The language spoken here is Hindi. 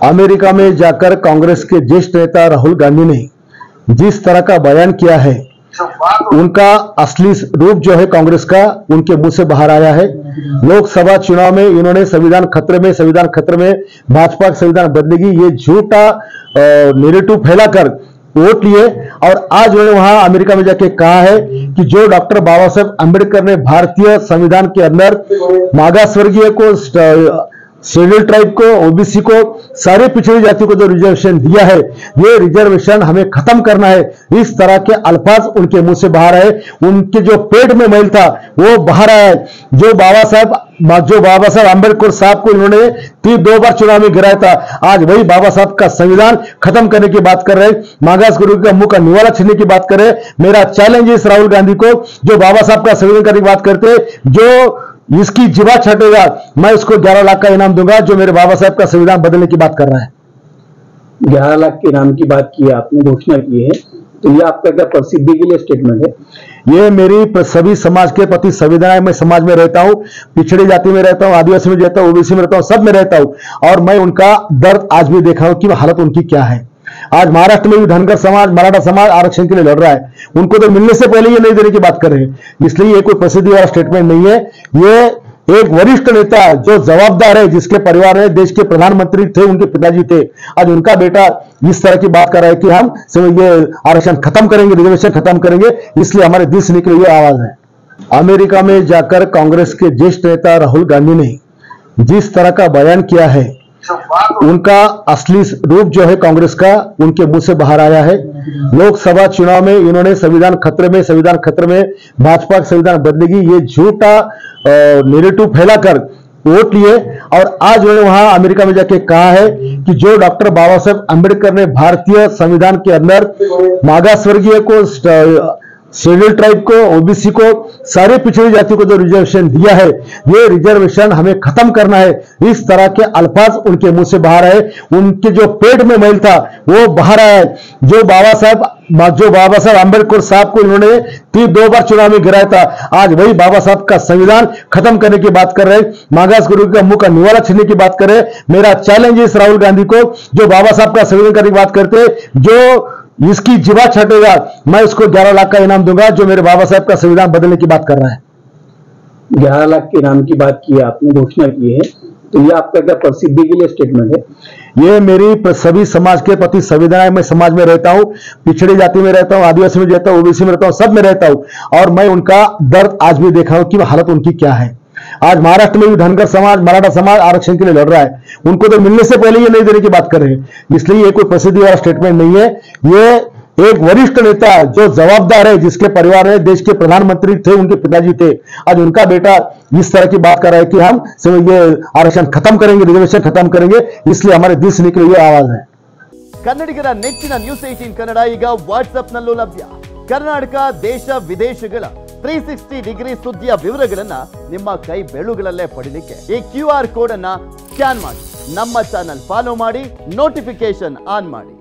अमेरिका में जाकर कांग्रेस के ज्येष्ठ नेता राहुल गांधी ने जिस तरह का बयान किया है, उनका असली रूप जो है कांग्रेस का उनके मुंह से बाहर आया है। लोकसभा चुनाव में इन्होंने संविधान खतरे में, भाजपा का संविधान बदलेगी, ये झूठा नैरेटिव फैलाकर वोट लिए। और आज उन्होंने वहां अमेरिका में जाके कहा है कि जो डॉक्टर बाबा साहब अंबेडकर ने भारतीय संविधान के अंदर मागास वर्गीय को, शेड्यूल ट्राइब को, ओबीसी को, सारे पिछड़ी जातियों को जो रिजर्वेशन दिया है, ये रिजर्वेशन हमें खत्म करना है। इस तरह के अल्फाज उनके मुंह से बाहर आए। उनके जो पेट में मैल था वो बाहर आया है। जो बाबा साहब अंबेडकर साहब को इन्होंने 2 बार चुनाव में गिराया था, आज वही बाबा साहब का संविधान खत्म करने की बात कर रहे हैं, मागास गुरु का मुंह का निवाला छीनने की बात कर रहे हैं। मेरा चैलेंज है इस राहुल गांधी को, जो बाबा साहब का संविधान करने की बात करते हैं, जो इसकी जिबा छटेगा, मैं उसको 11 लाख का इनाम दूंगा, जो मेरे बाबा साहब का संविधान बदलने की बात कर रहा है। 11 लाख के इनाम की बात की आपने, घोषणा की है, तो ये आपका क्या प्रसिद्धि के लिए स्टेटमेंट है? ये मेरी सभी समाज के प्रति संवेदना है। मैं समाज में रहता हूं, पिछड़ी जाति में रहता हूं, आदिवासी में रहता हूं, ओबीसी में रहता हूं, सब में रहता हूं, और मैं उनका दर्द आज भी देखा हूं कि हालत उनकी क्या है। आज महाराष्ट्र में भी धनगर समाज, मराठा समाज आरक्षण के लिए लड़ रहा है, उनको तो मिलने से पहले ये नहीं देने की बात कर रहे हैं। इसलिए ये कोई प्रसिद्धि वाला स्टेटमेंट नहीं है। ये एक वरिष्ठ नेता जो जवाबदार है, जिसके परिवार में देश के प्रधानमंत्री थे, उनके पिताजी थे, आज उनका बेटा इस तरह की बात कर रहा है कि हम ये आरक्षण खत्म करेंगे, रिजर्वेशन खत्म करेंगे। इसलिए हमारे दिल से निकली ये आवाज है। अमेरिका में जाकर कांग्रेस के ज्येष्ठ नेता राहुल गांधी ने जिस तरह का बयान किया है, उनका असली रूप जो है कांग्रेस का उनके मुंह से बाहर आया है। लोकसभा चुनाव में इन्होंने संविधान खतरे में, भाजपा का संविधान बदलेगी, ये झूठा नैरेटिव फैलाकर वोट लिए। और आज उन्होंने वहां अमेरिका में जाके कहा है कि जो डॉक्टर बाबा साहब अंबेडकर ने भारतीय संविधान के अंदर मागास वर्गीय को, शेड्यूल ट्राइब को, ओबीसी को, सारे पिछड़ी जातियों को जो रिजर्वेशन दिया है, ये रिजर्वेशन हमें खत्म करना है। इस तरह के अल्फाज उनके मुंह से बाहर आए। उनके जो पेट में मैल था वो बाहर आया है। जो बाबा साहब अंबेडकर साहब को इन्होंने 2 बार चुनाव में गिराया था, आज वही बाबा साहब का संविधान खत्म करने की बात कर रहे हैं, मागास गुरु का मुंह का निवाला छीनने की बात कर रहे हैं। मेरा चैलेंज है इस राहुल गांधी को, जो बाबा साहब का संविधान करने की बात करते हैं, जो इसकी जिबा छटेगा, मैं उसको 11 लाख का इनाम दूंगा, जो मेरे बाबा साहब का संविधान बदलने की बात कर रहा है। 11 लाख के इनाम की बात की आपने, घोषणा की है, तो ये आपका क्या प्रसिद्धि के लिए स्टेटमेंट है? ये मेरी सभी समाज के प्रति संवेदना है। मैं समाज में रहता हूं, पिछड़ी जाति में रहता हूं, आदिवासी में रहता हूं, ओबीसी में रहता हूं, सब में रहता हूं, और मैं उनका दर्द आज भी देखा हूं कि हालत उनकी क्या है। आज महाराष्ट्र में भी धनगर समाज, मराठा समाज आरक्षण के लिए लड़ रहा है, उनको तो मिलने से पहले ये नहीं देने की बात कर रहे हैं। इसलिए ये कोई प्रसिद्धि वाला स्टेटमेंट नहीं है। ये एक वरिष्ठ नेता जो जवाबदार है, जिसके परिवार में देश के प्रधानमंत्री थे, उनके पिताजी थे, आज उनका बेटा इस तरह की बात कर रहा है कि हम ये आरक्षण खत्म करेंगे, रिजर्वेशन खत्म करेंगे। इसलिए हमारे दिल से निकली ये आवाज है। ಕನ್ನಡಿಗರ ನೆಚ್ಚಿನ ನ್ಯೂಸ್ 18 ಕನ್ನಡ ಈಗ ವಾಟ್ಸ್ಆಪ್ನಲ್ಲೂ ಲಭ್ಯ। ಕರ್ನಾಟಕ ದೇಶ ವಿದೇಶಗಳ 360 ಡಿಗ್ರಿ ಸುದ್ದಿಯ ವಿವರಗಳನ್ನ ನಿಮ್ಮ ಕೈ ಬೆರಳುಗಳಲ್ಲೇ ಪಡೆಯಲಿಕ್ಕೆ ಈ QR ಕೋಡ್ ಅನ್ನ ಸ್ಕ್ಯಾನ್ ಮಾಡಿ, ನಮ್ಮ ಚಾನೆಲ್ ಫಾಲೋ ಮಾಡಿ, ನೋಟಿಫಿಕೇಶನ್ ಆನ್ ಮಾಡಿ।